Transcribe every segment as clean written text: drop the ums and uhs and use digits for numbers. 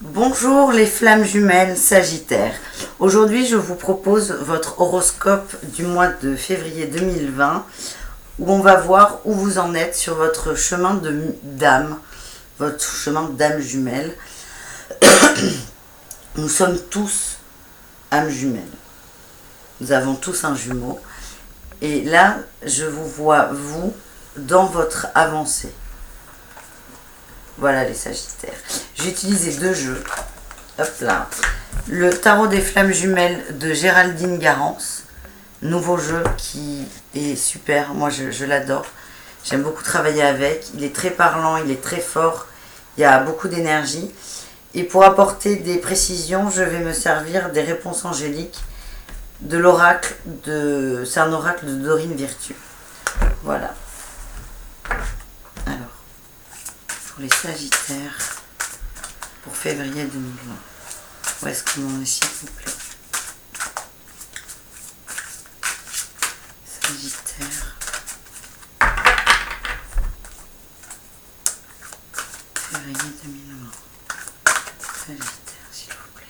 Bonjour les flammes jumelles Sagittaire. Aujourd'hui je vous propose votre horoscope du mois de février 2020 où on va voir où vous en êtes sur votre chemin d'âme, votre chemin d'âme jumelle. Nous sommes tous âmes jumelles. Nous avons tous un jumeau. Et là, je vous vois, vous, dans votre avancée. Voilà les Sagittaires. J'ai utilisé deux jeux. Hop là. Le tarot des flammes jumelles de Géraldine Garance. Nouveau jeu qui est super. Moi, je l'adore. J'aime beaucoup travailler avec. Il est très parlant, il est très fort. Il y a beaucoup d'énergie. Et pour apporter des précisions, je vais me servir des réponses angéliques de l'oracle de... C'est un oracle de Dorine Virtue. Voilà. Alors, pour les Sagittaires, pour février 2020. Où est-ce qu'on en est, s'il vous plaît? Sagittaire. Février 2020. Sagittaire, s'il vous plaît.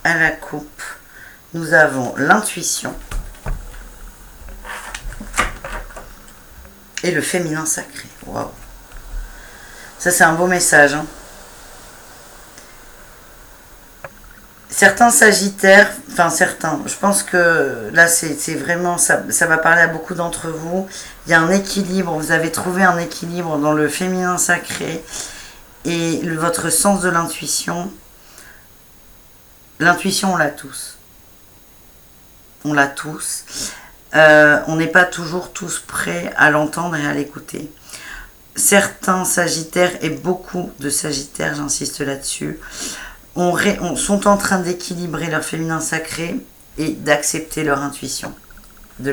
À la coupe, nous avons l'intuition et le féminin sacré. Waouh! Ça, c'est un beau message. Hein. Certains Sagittaires, enfin certains, je pense que là, c'est vraiment, ça va parler à beaucoup d'entre vous. Il y a un équilibre, vous avez trouvé un équilibre dans le féminin sacré et votre sens de l'intuition. L'intuition, on l'a tous. On l'a tous. On n'est pas toujours tous prêts à l'entendre et à l'écouter. Certains Sagittaires, et beaucoup de Sagittaires, j'insiste là-dessus, sont en train d'équilibrer leur féminin sacré et d'accepter leur intuition. De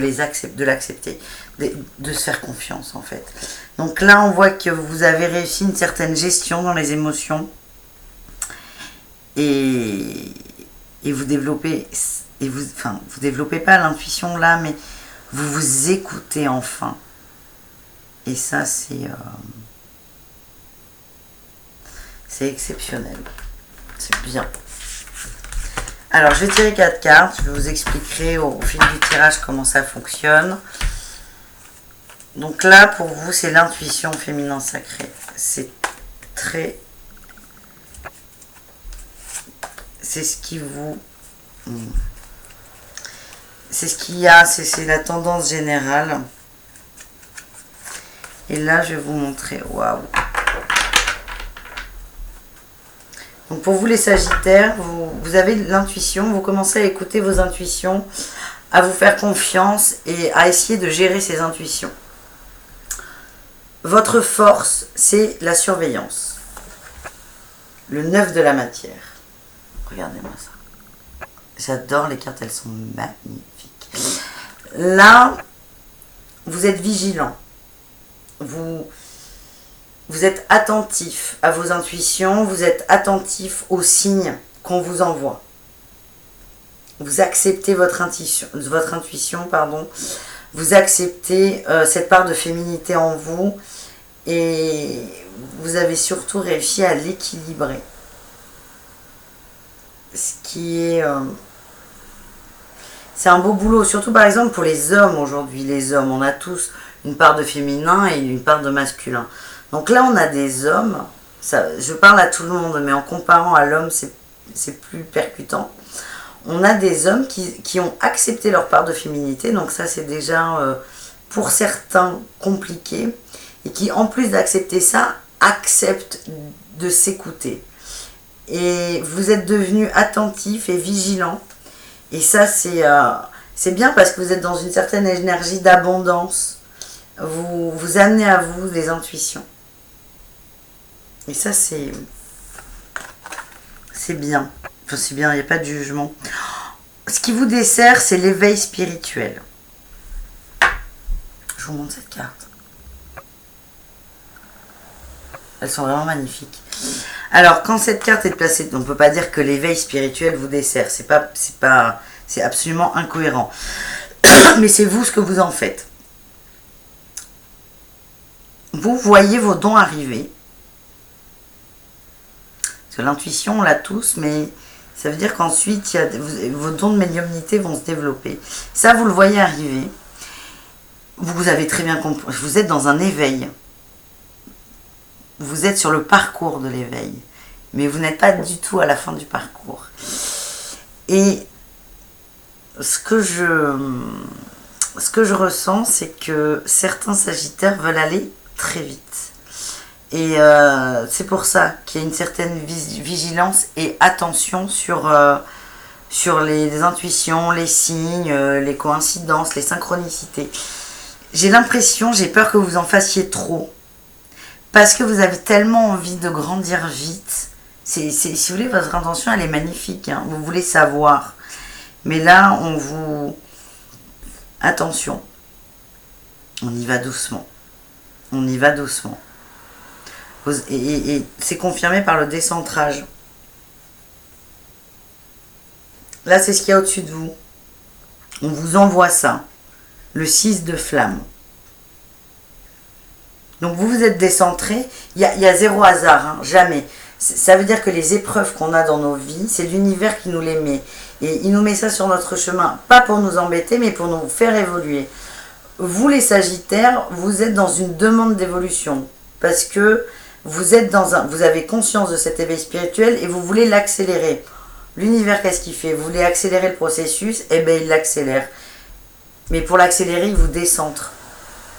l'accepter. De se faire confiance, en fait. Donc là, on voit que vous avez réussi une certaine gestion dans les émotions. Et vous développez, vous développez pas l'intuition là, mais vous vous écoutez enfin. Et ça, c'est exceptionnel. C'est bien. Alors, je vais tirer 4 cartes. Je vous expliquerai au fil du tirage comment ça fonctionne. Donc là, pour vous, c'est l'intuition féminin sacré. C'est très... C'est ce qui vous... C'est ce qu'il y a, c'est la tendance générale. Et là, je vais vous montrer. Waouh! Donc pour vous les Sagittaires, vous avez l'intuition, vous commencez à écouter vos intuitions, à vous faire confiance et à essayer de gérer ces intuitions. Votre force, c'est la surveillance. Le 9 de la matière. Regardez-moi ça. J'adore les cartes, elles sont magnifiques. Là, vous êtes vigilant. Vous êtes attentif à vos intuitions, vous êtes attentif aux signes qu'on vous envoie. Vous acceptez votre intuition, pardon. Vous acceptez cette part de féminité en vous et vous avez surtout réussi à l'équilibrer. Ce qui est... c'est un beau boulot, surtout par exemple pour les hommes aujourd'hui. Les hommes, on a tous une part de féminin et une part de masculin. Donc là, on a des hommes, je parle à tout le monde, mais en comparant à l'homme, c'est plus percutant. On a des hommes qui ont accepté leur part de féminité, donc ça c'est déjà pour certains compliqué, et qui en plus d'accepter ça, acceptent de s'écouter. Et vous êtes devenu attentif et vigilant. Et ça, c'est bien parce que vous êtes dans une certaine énergie d'abondance. Vous amenez à vous des intuitions. Et ça, c'est bien. Enfin, c'est bien, il n'y a pas de jugement. Ce qui vous dessert, c'est l'éveil spirituel. Je vous montre cette carte. Elles sont vraiment magnifiques. Alors, quand cette carte est placée, on ne peut pas dire que l'éveil spirituel vous dessert. C'est absolument incohérent. Mais c'est vous ce que vous en faites. vous voyez vos dons arriver. Parce que l'intuition, on l'a tous, mais ça veut dire qu'ensuite, vos dons de médiumnité vont se développer. Ça, vous le voyez arriver. Vous avez très bien compris, vous êtes dans un éveil. Vous êtes sur le parcours de l'éveil. Mais vous n'êtes pas du tout à la fin du parcours. Et ce que je ressens, c'est que certains Sagittaires veulent aller très vite. Et c'est pour ça qu'il y a une certaine vigilance et attention sur les intuitions, les signes, les coïncidences, les synchronicités. J'ai l'impression, j'ai peur que vous en fassiez trop. Parce que vous avez tellement envie de grandir vite. Si vous voulez, votre intention, elle est magnifique. Hein. Vous voulez savoir. Mais là, on vous... Attention. On y va doucement. On y va doucement. Et c'est confirmé par le décentrage. Là, c'est ce qu'il y a au-dessus de vous. On vous envoie ça. Le 6 de flamme. Donc vous êtes décentré. Il y a zéro hasard. Hein, jamais. Ça veut dire que les épreuves qu'on a dans nos vies, c'est l'univers qui nous les met. Et il nous met ça sur notre chemin. Pas pour nous embêter, mais pour nous faire évoluer. Vous, les Sagittaires, vous êtes dans une demande d'évolution. Parce que vous avez conscience de cet éveil spirituel et vous voulez l'accélérer. L'univers, qu'est-ce qu'il fait? Vous voulez accélérer le processus, et bien il l'accélère. Mais pour l'accélérer, il vous décentre.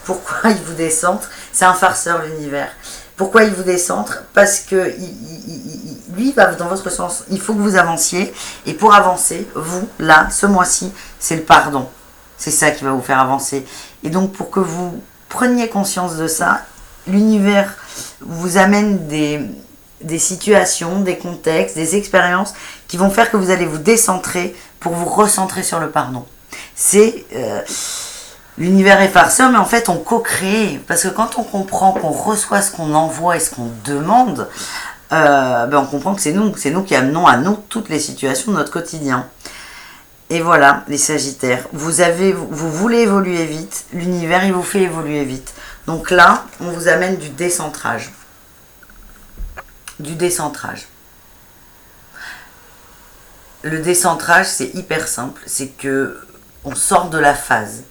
Pourquoi il vous décentre? C'est un farceur, l'univers. Pourquoi il vous décentre? Parce que lui, il va dans votre sens. Il faut que vous avanciez. Et pour avancer, vous, là, ce mois-ci, c'est le pardon. C'est ça qui va vous faire avancer. Et donc, pour que vous preniez conscience de ça, l'univers vous amène des situations, des contextes, des expériences qui vont faire que vous allez vous décentrer pour vous recentrer sur le pardon. C'est... l'univers est farceur, mais en fait, on co-crée. Parce que quand on comprend qu'on reçoit ce qu'on envoie et ce qu'on demande, on comprend que c'est nous qui amenons à nous toutes les situations de notre quotidien. Et voilà, les Sagittaires, vous voulez évoluer vite, l'univers, il vous fait évoluer vite. Donc là, on vous amène du décentrage. Du décentrage. Le décentrage, c'est hyper simple. C'est que on sort de la phase.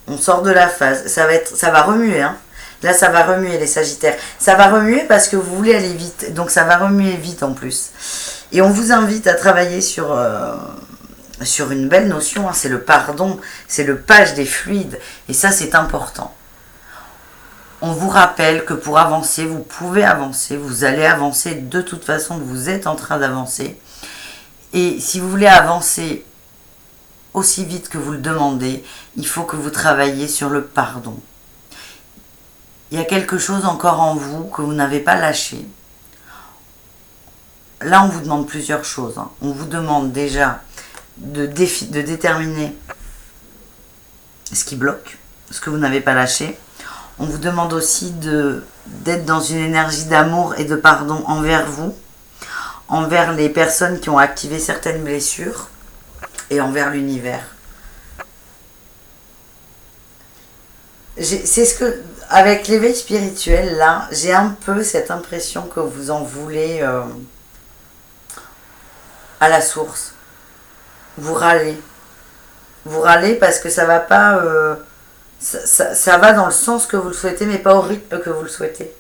On sort de la phase. Ça va remuer. Hein. Là, ça va remuer, les Sagittaires. Ça va remuer parce que vous voulez aller vite. Donc, ça va remuer vite en plus. Et on vous invite à travailler sur une belle notion. Hein. C'est le pardon. C'est le page des fluides. Et ça, c'est important. On vous rappelle que pour avancer, vous pouvez avancer. Vous allez avancer de toute façon. Vous êtes en train d'avancer. Et si vous voulez avancer aussi vite que vous le demandez, il faut que vous travailliez sur le pardon. Il y a quelque chose encore en vous que vous n'avez pas lâché. Là, on vous demande plusieurs choses. Hein. On vous demande déjà de déterminer ce qui bloque, ce que vous n'avez pas lâché. On vous demande aussi d'être dans une énergie d'amour et de pardon envers vous, envers les personnes qui ont activé certaines blessures et envers l'univers. C'est ce que, avec l'éveil spirituel, là, j'ai un peu cette impression que vous en voulez à la source. Vous râlez. Vous râlez parce que ça va pas... ça va dans le sens que vous le souhaitez, mais pas au rythme que vous le souhaitez.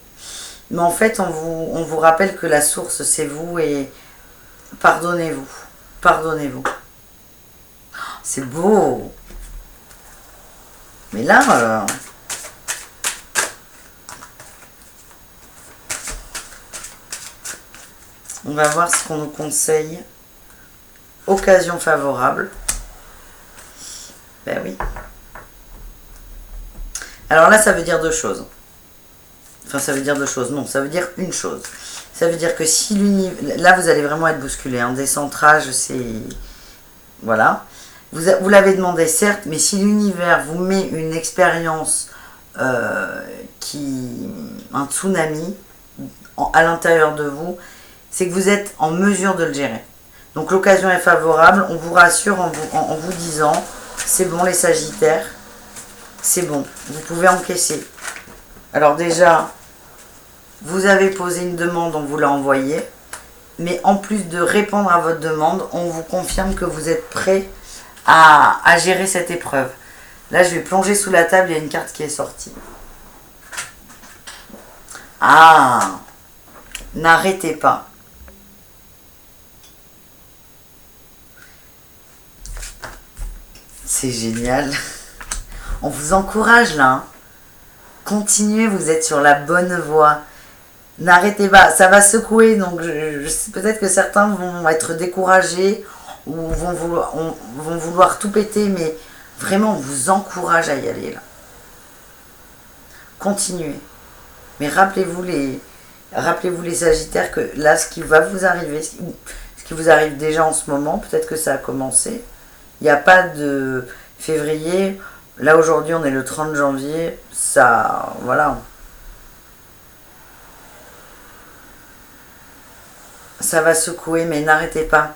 Mais en fait, on vous rappelle que la source, c'est vous et pardonnez-vous. Pardonnez-vous. C'est beau. Mais là... on va voir ce qu'on nous conseille. Occasion favorable. Ben oui. Alors là, ça veut dire deux choses. Enfin, ça veut dire deux choses. Non, ça veut dire une chose. Ça veut dire que si l'univers... Là, vous allez vraiment être bousculé. Un décentrage, c'est... Voilà. Vous l'avez demandé, certes, mais si l'univers vous met une expérience un tsunami à l'intérieur de vous, c'est que vous êtes en mesure de le gérer. Donc l'occasion est favorable, on vous rassure en vous disant, c'est bon les Sagittaires, c'est bon, vous pouvez encaisser. Alors déjà, vous avez posé une demande, on vous l'a envoyée. Mais en plus de répondre à votre demande, on vous confirme que vous êtes prêt à gérer cette épreuve. Là, je vais plonger sous la table, il y a une carte qui est sortie. Ah, n'arrêtez pas. C'est génial. On vous encourage là. Hein. Continuez, vous êtes sur la bonne voie. N'arrêtez pas, ça va secouer, donc peut-être que certains vont être découragés ou vont vouloir tout péter, mais vraiment, on vous encourage à y aller là. Continuez. Mais rappelez-vous les Sagittaires que là, ce qui va vous arriver, ce qui vous arrive déjà en ce moment, peut-être que ça a commencé. Il n'y a pas de février. Là, aujourd'hui, on est le 30 janvier. Ça, voilà. Ça va secouer, mais n'arrêtez pas.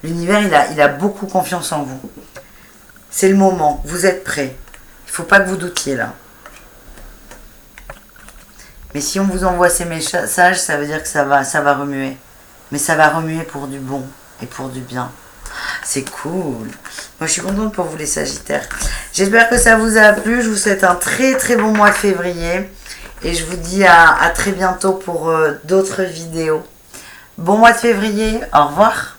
L'univers, il a beaucoup confiance en vous. C'est le moment. Vous êtes prêts. Il ne faut pas que vous doutiez, là. Mais si on vous envoie ces messages, ça veut dire que ça va remuer. Mais ça va remuer pour du bon et pour du bien. C'est cool. Moi, je suis contente pour vous, les Sagittaires. J'espère que ça vous a plu. Je vous souhaite un très, très bon mois de février. Et je vous dis à très bientôt pour d'autres vidéos. Bon mois de février, au revoir.